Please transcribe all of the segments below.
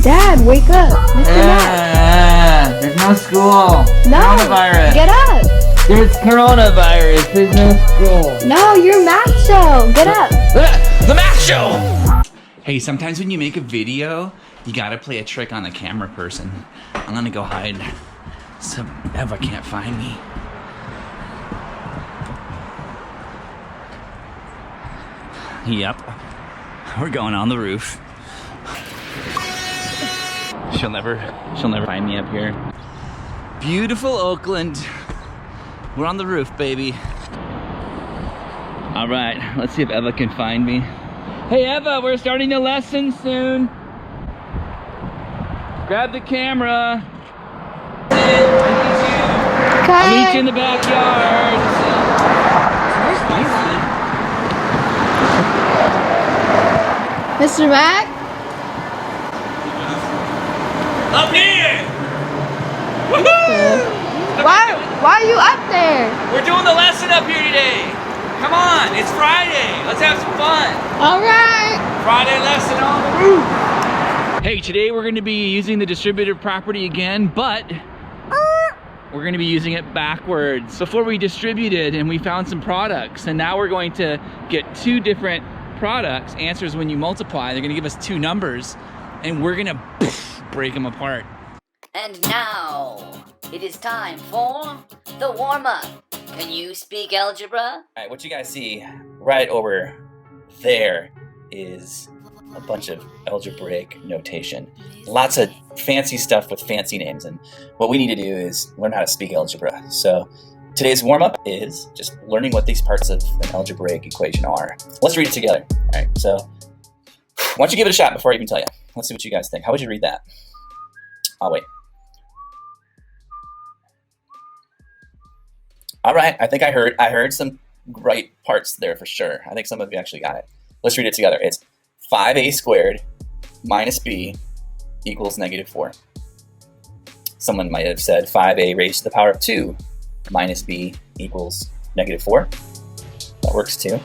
Dad, wake up. Mr. Matt. There's no school. No. Coronavirus. Get up. There's coronavirus. There's no school. No, your math show. Get up. The math show! Hey, sometimes when you make a video, you gotta play a trick on the camera person. I'm gonna go hide so Eva can't find me. Yep. We're going on the roof. She'll never find me up here. Beautiful Oakland. We're on the roof, baby. All right, let's see if Eva can find me. Hey Eva, we're starting a lesson soon. Grab the camera. I'll meet you in the backyard. Mr. Mac? Up here! Woohoo! Why are you up there? We're doing the lesson up here today. Come on, it's Friday. Let's have some fun. All right. Friday lesson on the roof. Hey, today we're going to be using the distributive property again, but we're going to be using it backwards. So before we distributed and we found some products, and now we're going to get two different products, answers when you multiply. They're going to give us two numbers, and we're going to break them apart. And now, it is time for the warm-up. Can you speak algebra? All right, what you guys see right over there is a bunch of algebraic notation. Lots of fancy stuff with fancy names, and what we need to do is learn how to speak algebra. So today's warm-up is just learning what these parts of an algebraic equation are. Let's read it together. All right, so why don't you give it a shot before I even tell you. Let's see what you guys think. How would you read that? I'll wait. All right, I think I heard some right parts there for sure. I think some of you actually got it. Let's read it together. It's 5a squared minus b equals -4. Someone might have said 5a raised to the power of 2 minus b equals -4. That works too.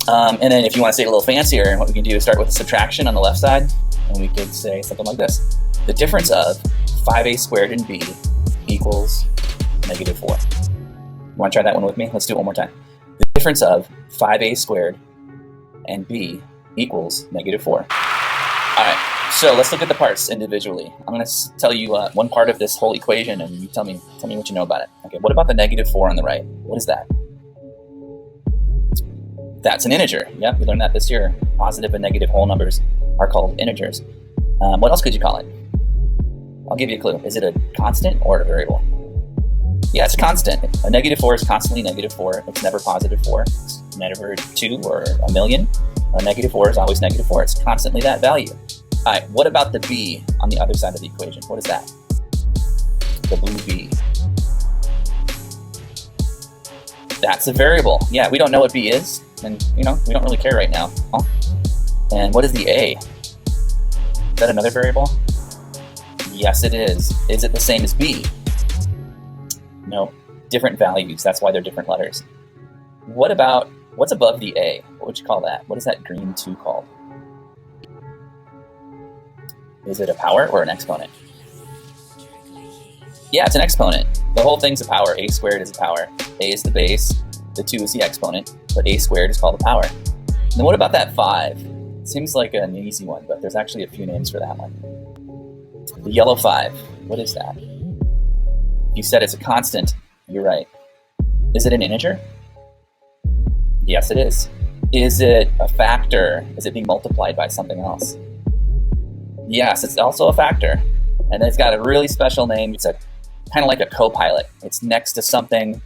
And then if you want to say it a little fancier, what we can do is start with a subtraction on the left side, and we could say something like this. The difference of 5a squared and b equals -4. You want to try that one with me? Let's do it one more time. The difference of 5a squared and b equals -4. All right, so let's look at the parts individually. I'm going to tell you one part of this whole equation, and you tell me what you know about it. Okay, what about the -4 on the right? What is that? That's an integer. Yep, we learned that this year. Positive and negative whole numbers are called integers. What else could you call it? I'll give you a clue. Is it a constant or a variable? Yeah, it's a constant. A -4 is constantly -4. It's never +4. It's never 2 or a million. A -4 is always -4. It's constantly that value. All right, what about the b on the other side of the equation? What is that? The blue b. That's a variable. Yeah, we don't know what b is, and we don't really care right now. Huh? And what is the a? Is that another variable? Yes, it is. Is it the same as b? No, different values. That's why they're different letters. What's above the a? What would you call that? What is that green 2 called? Is it a power or an exponent? Yeah, it's an exponent. The whole thing's a power. A squared is a power. A is the base. The 2 is the exponent. But a squared is called a power. And then what about that 5? It seems like an easy one, but there's actually a few names for that one. The yellow 5. What is that? You said it's a constant. You're right. Is it an integer? Yes, it is. Is it a factor? Is it being multiplied by something else? Yes, it's also a factor. And it's got a really special name. It's kind of like a co-pilot. It's next to something,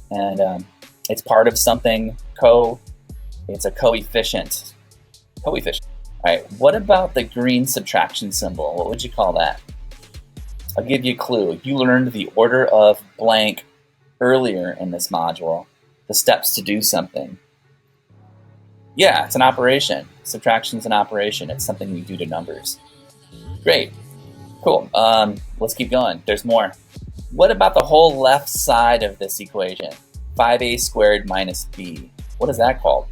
and it's part of something. It's a coefficient. Coefficient. All right, what about the green subtraction symbol? What would you call that? I'll give you a clue. You learned the order of blank earlier in this module, the steps to do something. Yeah, it's an operation. Subtraction's an operation. It's something we do to numbers. Great. Cool. Let's keep going. There's more. What about the whole left side of this equation? 5a squared minus b. What is that called?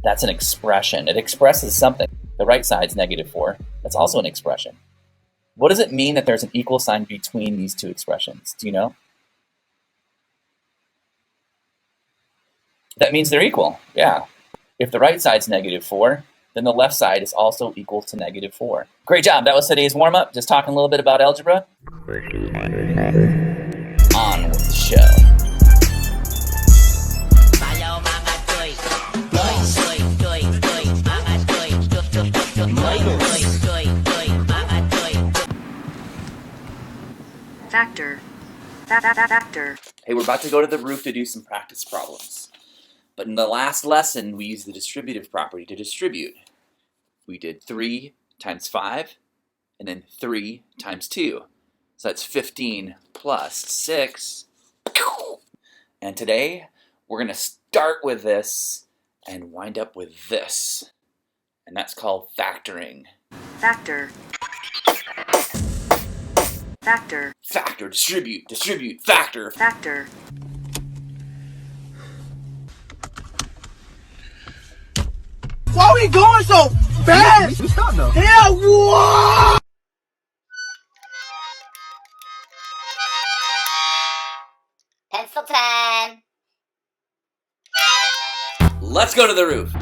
That's an expression. It expresses something. The right side's -4. That's also an expression. What does it mean that there's an equal sign between these two expressions? Do you know? That means they're equal, yeah. If the right side's -4, then the left side is also equal to -4. Great job, that was today's warm-up. Just talking a little bit about algebra. On with the show. Factor. Factor. Hey, we're about to go to the roof to do some practice problems. But in the last lesson, we used the distributive property to distribute. We did 3 times 5, and then 3 times 2. So that's 15 plus 6. And today, we're going to start with this and wind up with this. And that's called factoring. Factor. Factor. Factor, distribute, distribute, factor. Factor. Why are we going so fast? Stop now. Yeah, what? Pencil time. Let's go to the roof.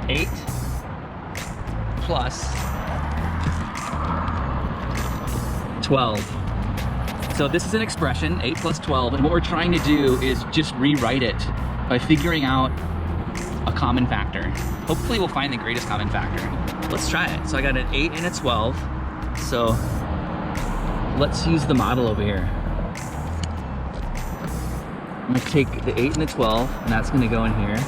8 plus 12. So this is an expression, 8 plus 12, and what we're trying to do is just rewrite it by figuring out a common factor. Hopefully we'll find the greatest common factor. Let's try it. So I got an 8 and a 12. So let's use the model over here. I'm gonna take the 8 and the 12, and that's gonna go in here.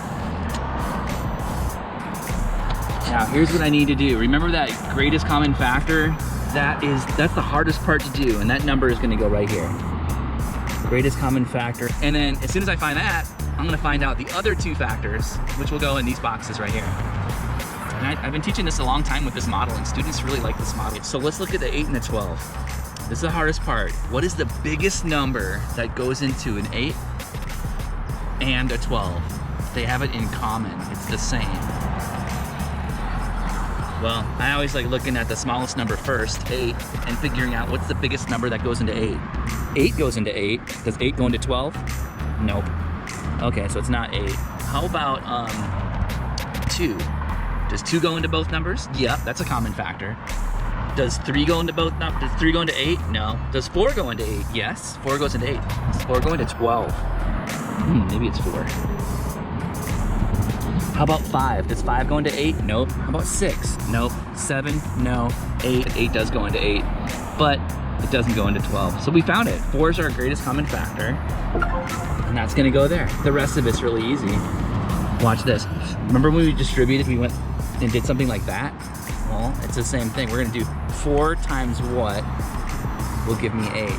Now here's what I need to do. Remember that greatest common factor? That's the hardest part to do, and that number is gonna go right here. Greatest common factor. And then as soon as I find that, I'm gonna find out the other two factors, which will go in these boxes right here. And I've been teaching this a long time with this model, and students really like this model. So let's look at the 8 and the 12. This is the hardest part. What is the biggest number that goes into an 8 and a 12? They have it in common, it's the same. Well, I always like looking at the smallest number first, 8, and figuring out what's the biggest number that goes into 8. 8 goes into 8. Does 8 go into 12? Nope. Okay, so it's not 8. How about 2? Does 2 go into both numbers? Yep, that's a common factor. Does 3 go into both numbers? Does 3 go into 8? No. Does 4 go into 8? Yes, 4 goes into 8. Does 4 go into 12? Maybe it's 4. How about 5? Does 5 go into 8? Nope. How about 6? Nope. 7? No. 8? 8 does go into 8, but it doesn't go into 12. So we found it. 4 is our greatest common factor, and that's gonna go there. The rest of it's really easy. Watch this. Remember when we distributed, we went and did something like that? Well, it's the same thing. We're gonna do 4 times what will give me 8?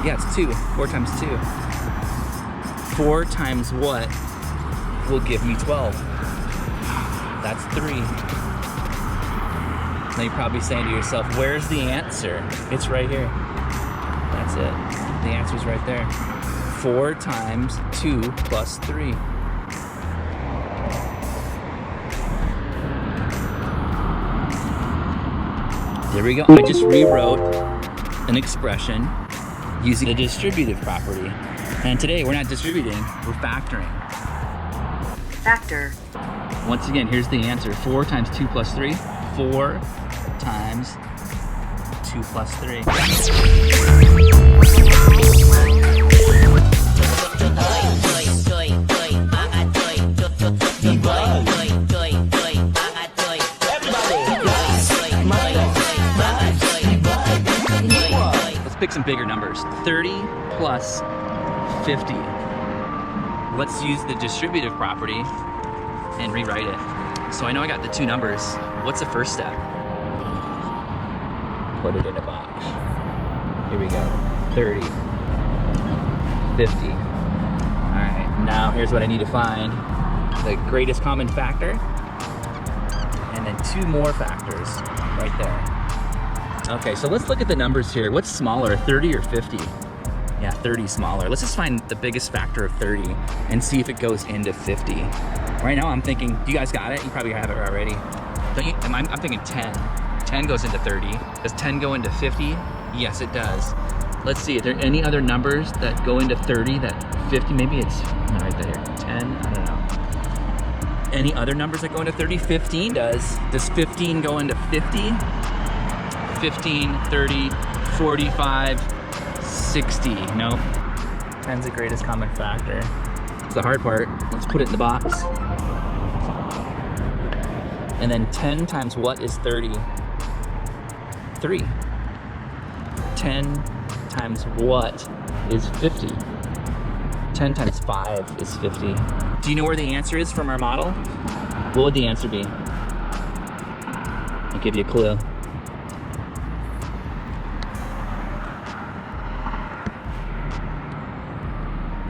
Yeah, it's 2. 4 times 2. 4 times what will give me 12? That's 3. Now you're probably saying to yourself, where's the answer? It's right here. That's it. The answer's right there. 4 times 2 plus 3. There we go. I just rewrote an expression using the distributive property. And today we're not distributing, we're factoring. Factor. Once again, here's the answer. 4 times 2 plus 3. 4 times 2 plus 3. Let's pick some bigger numbers. 30 plus 50. Let's use the distributive property and rewrite it. So I know I got the two numbers. What's the first step? Put it in a box. Here we go. 30, 50. All right, now here's what I need to find. The greatest common factor, and then 2 more factors right there. Okay, so let's look at the numbers here. What's smaller, 30 or 50? Yeah, 30 smaller. Let's just find the biggest factor of 30 and see if it goes into 50. Right now I'm thinking, you guys got it? You probably have it already. Don't you, I'm thinking 10. 10 goes into 30. Does 10 go into 50? Yes, it does. Let's see, are there any other numbers that go into 30 that 50, maybe it's right there, 10, I don't know. Any other numbers that go into 30? 15 does. Does 15 go into 50? 15, 30, 45, 60, no. 10's the greatest common factor. It's the hard part. Let's put it in the box. And then 10 times what is 30? 3. 10 times what is 50? 10 times 5 is 50. Do you know where the answer is from our model? What would the answer be? I'll give you a clue.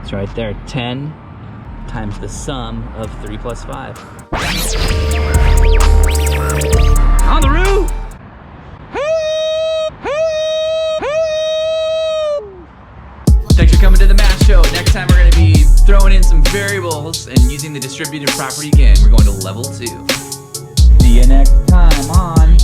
It's right there. 10 times the sum of 3 plus 5. On the roof! Thanks for coming to the math show. Next time we're going to be throwing in some variables and using the distributive property again. We're going to level 2. See you next time on